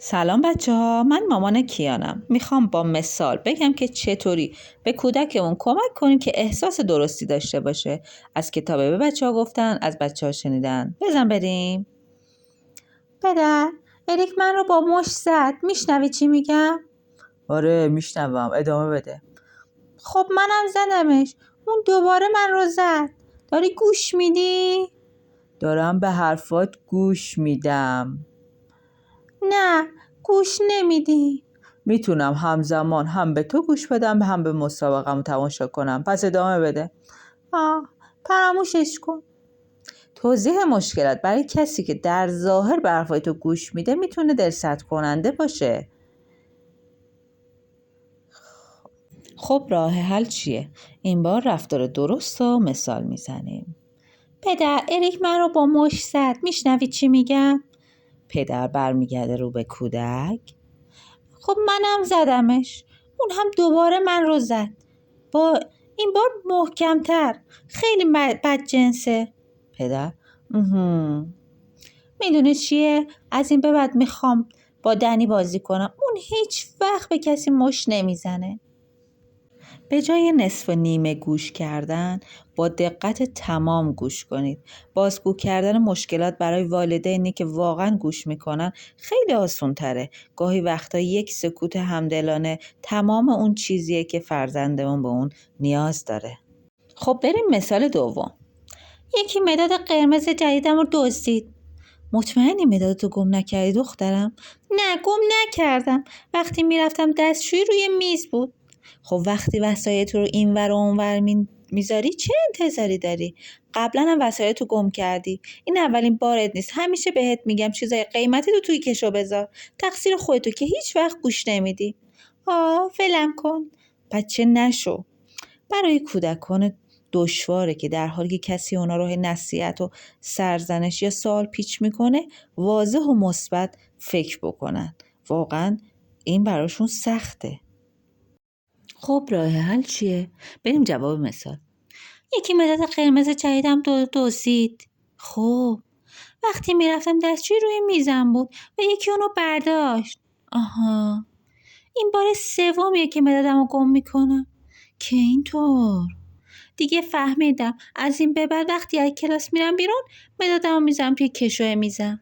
سلام بچه ها، من مامان کیانم. میخوام با مثال بگم که چطوری به کودکمون کمک کنیم که احساس درستی داشته باشه. از کتابه به بچه ها گفتن، از بچه ها شنیدن. بزن بریم. پدر، اریک من رو با مشت زد. میشنوی چی میگم؟ آره میشنوم، ادامه بده. خب منم زدمش. اون دوباره من رو زد. داری گوش میدی؟ دارم به حرفات گوش میدم. نه، گوش نمیدی. میتونم همزمان هم به تو گوش بدم هم به مسابقم تماشا کنم، پس ادامه بده. فراموشش کن. توضیح مشکلات برای کسی که در ظاهر به حرفای تو گوش میده میتونه دلسرد کننده باشه. خب راه حل چیه؟ این بار رفتار درست و مثال میزنیم. پدر، اریک من رو با مشت زد. میشنوی چی میگم؟ پدر برمیگرده رو به کودک. خب منم زدمش. اون هم دوباره من رو زد. با این بار محکمتر. خیلی بدجنسه. پدر میدونه چیه؟ از این به بعد میخوام با دنی بازی کنم. اون هیچ وقت به کسی مشت نمیزنه. به جای نصف و نیمه گوش کردن، با دقت تمام گوش کنید. بازگو کردن مشکلات برای والدینی که واقعا گوش میکنن خیلی آسان تره. گاهی وقتا یک سکوت همدلانه تمام اون چیزیه که فرزندمون به اون نیاز داره. خب بریم مثال دوم. یکی مداد قرمز جدیدم رو دزدید. مطمئنی مدادتو گم نکردی دخترم؟ نه، گم نکردم. وقتی میرفتم دستشویی روی میز بود. خب وقتی وسایلت رو اینور و اونور میذاری چه انتظاری داری؟ قبلا هم وسایلتو گم کردی. این اولین بارت نیست. همیشه بهت میگم چیزای قیمتی تو توی کشو بذار. تقصیر خودتو که هیچ وقت گوش نمیدی. ولم کن. بچه نشو. برای کودکان دشواره که در حالی که کسی اونا رو نصیحت و سرزنش یا سوال پیچ میکنه واضح و مثبت فکر بکنن. واقعا این براشون سخته. خب راه حل چیه؟ بریم جواب مثال. یکی مداد قرمز جدیدم دزدید. خب وقتی میرفتم دستشویی روی میزم بود و یکی اونو برداشت. این بار سومیه که مدادم رو گم میکنم. که اینطور دیگه فهمیدم. از این به بعد وقتی از کلاس میرم بیرون مدادمو میذارم توی کشوی میزم.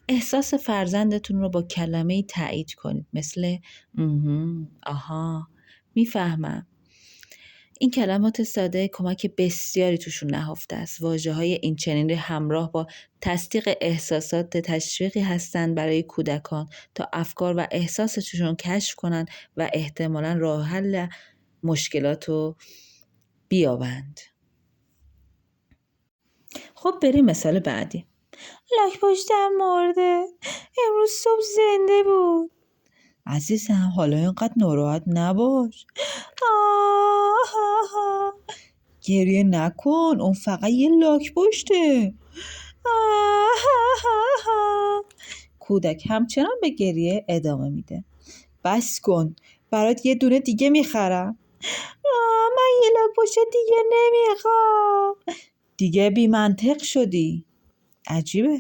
احساس فرزندتون رو با کلمه‌ای تایید کنید، مثل آها، میفهمم. این کلمات ساده کمک بسیاری توشون نهفته است. واژه‌های این چنینی همراه با تصدیق احساسات تشویقی هستند برای کودکان تا افکار و احساساتشون کشف کنن و احتمالاً راه حل مشکلات رو بیابند. خب بریم مثال بعدی. لاک پشتم مرده. امروز صبح زنده بود. عزیزم حالا اینقدر ناراحت نباش. گریه نکن، اون فقط یه لاک پشته. کودک همچنان به گریه ادامه میده. بس کن، برات یه دونه دیگه میخرم. من یه لاک پشت دیگه نمیخوام. دیگه بی منطق شدی. عجیبه،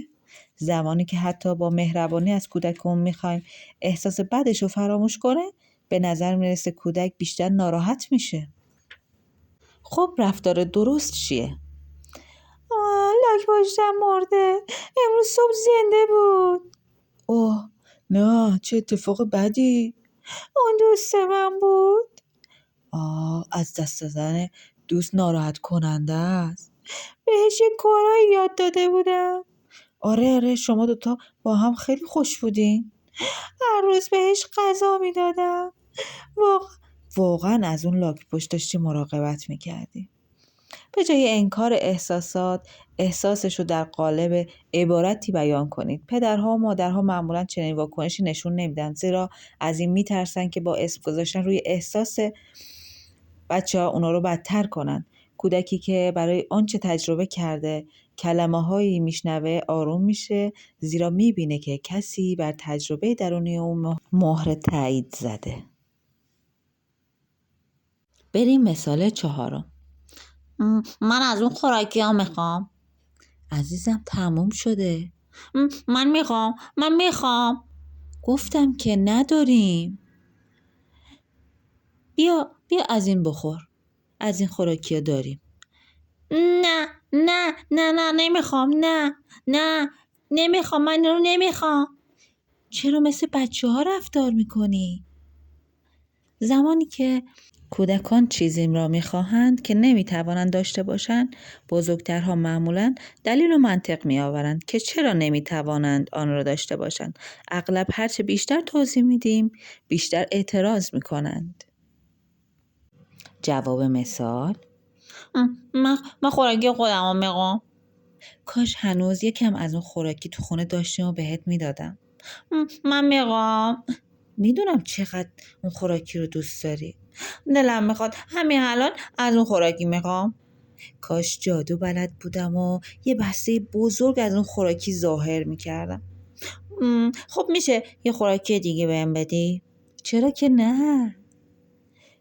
زمانی که حتی با مهربانی از کودکمون میخوایم احساس بدش رو فراموش کنه، به نظر میرسه کودک بیشتر ناراحت میشه. خب رفتار درست چیه؟ لاک پشتم مرده. امروز صبح زنده بود. اوه نه، چه اتفاق بدی. اون دوست من بود. از دست دادن دوست ناراحت کننده است. بهش یه کارایی یاد داده بودم. آره شما دوتا با هم خیلی خوش بودین. هر روز بهش غذا میدادم. واقعا از اون لاک پشت داشتی مراقبت میکردی. به جای انکار احساسات، احساسش رو در قالب عبارتی بیان کنید. پدرها و مادرها معمولا چنین واکنشی نشون نمیدن، زیرا از این میترسن که با اسم گذاشتن روی احساس بچه‌ها اونا رو بدتر کنن. کودکی که برای آنچه تجربه کرده کلمه‌هایی میشنوه آروم میشه، زیرا میبینه که کسی بر تجربه درونی اون مهر تایید زده. بریم مثال 4. من از اون خوراکی ها میخوام. عزیزم تموم شده. من میخوام. گفتم که نداریم. بیا از این بخور. از این خوراکی داریم. نه نه نه نه نمیخوام. نه نمیخوام. من رو نمیخوام. چرا مثل بچه ها رفتار میکنی؟ زمانی که کودکان چیزی را میخواهند که نمیتوانند داشته باشند، بزرگترها معمولاً دلیل و منطق میآورند که چرا نمیتوانند آن را داشته باشند. اغلب هرچه بیشتر توضیح میدیم، بیشتر اعتراض میکنند. جواب مثال: من خوراکی خودم رو میخوام. کاش هنوز یکم از اون خوراکی تو خونه داشتیم و بهت میدادم. من میخوام. میدونم چقدر اون خوراکی رو دوست داری. دلم میخواد همین الان از اون خوراکی میخوام. کاش جادو بلد بودم و یه بسته بزرگ از اون خوراکی ظاهر میکردم. خب میشه یه خوراکی دیگه بهم بدی؟ چرا که نه؟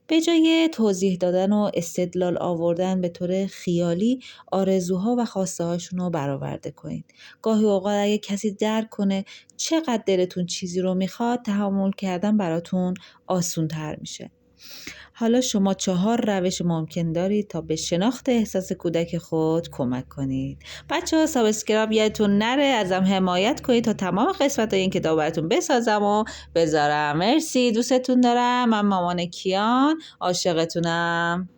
به جای توضیح دادن و استدلال آوردن به طور خیالی، آرزوها و خواسته هاشون رو برآورده کنید. گاهی اوقات اگه کسی درک کنه چقدر دلتون چیزی رو میخواد، تحمل کردن براتون آسون تر میشه. حالا شما 4 روش ممکن دارید تا به شناخت احساس کودک خود کمک کنید. بچه‌ها سابسکرایب یادتون نره، ازم حمایت کنید تا تمام قسمت این کتاب براتون بسازم و بذارم. مرسی، دوستتون دارم. من مامان کیان، عاشقتونم.